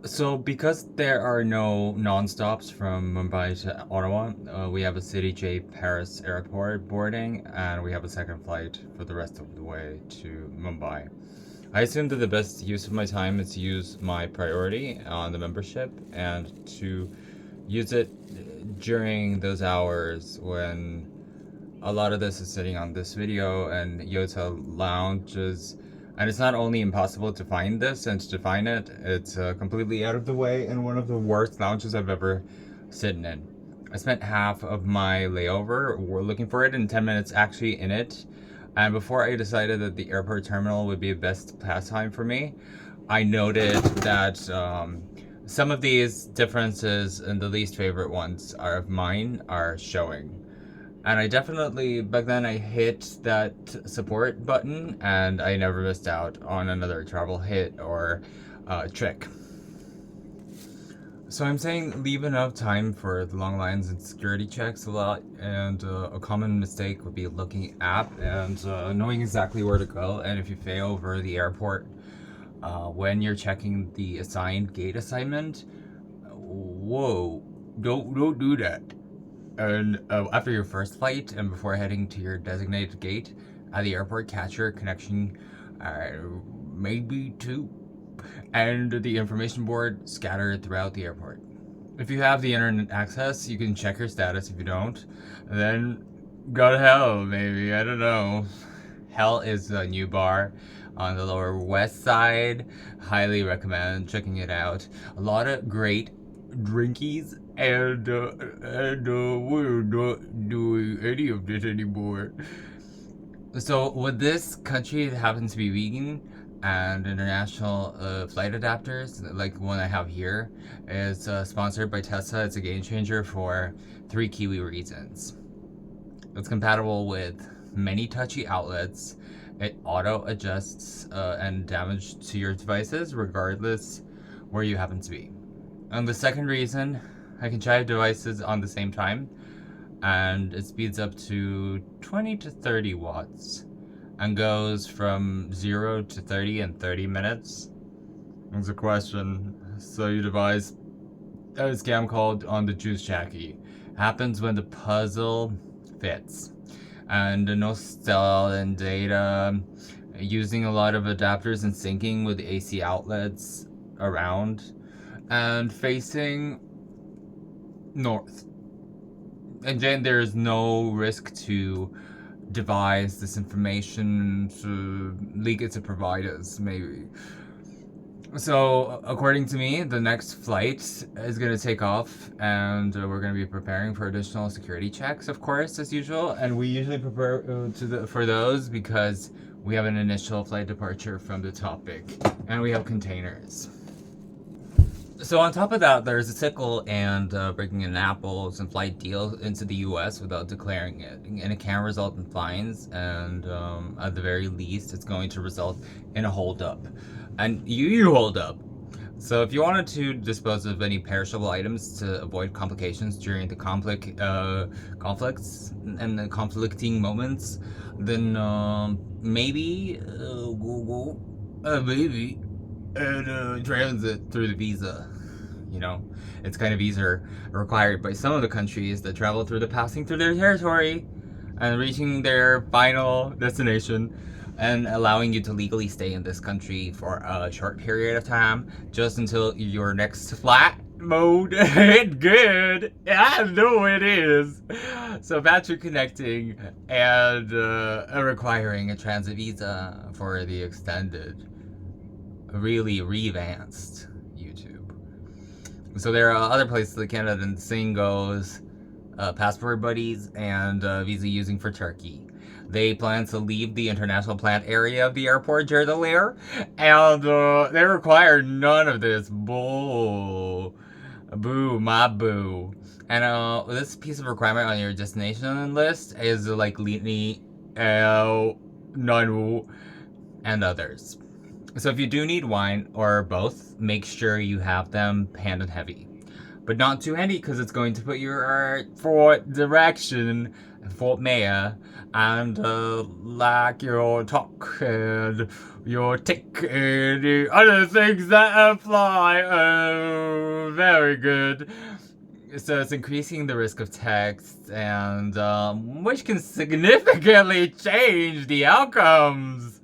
So, because there are no non-stops from Mumbai to Ottawa, we have a City J Paris airport boarding, and we have a second flight for the rest of the way to Mumbai. I assume that the best use of my time is to use my priority on the membership and to use it during those hours when a lot of this is sitting on this video and Yota lounges. And it's not only impossible to find this and to find it, it's completely out of the way and one of the worst lounges I've ever sitting in. I spent half of my layover looking for it and 10 minutes actually in it. And before I decided that the airport terminal would be the best pastime for me, I noted that some of these differences and the least favorite ones are of mine are showing. And I definitely, back then, I hit that support button and I never missed out on another travel hit or trick. So I'm saying leave enough time for the long lines and security checks a lot. And a common mistake would be looking at and knowing exactly where to go. And if you fail over the airport when you're checking the assigned gate assignment, whoa, don't do that. And after your first flight and before heading to your designated gate at the airport, catch your connection, uh, maybe two, and the information board scattered throughout the airport. If you have the internet access, you can check your status. If you don't, then go to hell, maybe. I don't know. Hell is a new bar on the Lower West Side. Highly recommend checking it out. A lot of great drinkies and we're not doing any of this anymore. So with this country, it happens to be vegan, and international flight adapters like one I have here is sponsored by Tesla. It's a game changer for three Kiwi reasons. It's compatible with many touchy outlets. It auto adjusts and damage to your devices regardless where you happen to be. And the second reason, I can charge devices on the same time, and it speeds up to 20 to 30 watts and goes from 0 to 30 in 30 minutes. There's a question. So your device, a scam called on the juice jacky, happens when the puzzle fits. And no stall and data, using a lot of adapters and syncing with AC outlets around, and facing north. And then there's no risk to devise this information to leak it to providers, maybe. So, according to me, the next flight is going to take off, and we're going to be preparing for additional security checks, of course, as usual. And we usually prepare for those because we have an initial flight departure from the topic, and we have containers. So on top of that, there's a tickle and breaking an Apple's and flight deal into the U.S. without declaring it, and it can result in fines. And at the very least, it's going to result in a holdup, and you hold up. So if you wanted to dispose of any perishable items to avoid complications during the conflicts and the conflicting moments, then maybe Google, maybe and transit through the visa. You know, it's kind of visa required by some of the countries that travel through the passing through their territory and reaching their final destination and allowing you to legally stay in this country for a short period of time just until your next flight mode hit good. I know it is. So battery connecting and requiring a transit visa for the extended, really revanced YouTube. So there are other places like Canada and Singos, Passport Buddies, and visa using for Turkey. They plan to leave the international plant area of the airport during the layer, and they require none of this bull. Boo, my boo. And this piece of requirement on your destination list is like Litany, Nanu, and others. So if you do need wine or both, make sure you have them hand and heavy. But not too handy because it's going to put your forward direction Fort Mayor, and like your talk and your tick and the other things that apply. Oh, very good. So it's increasing the risk of text, and which can significantly change the outcomes.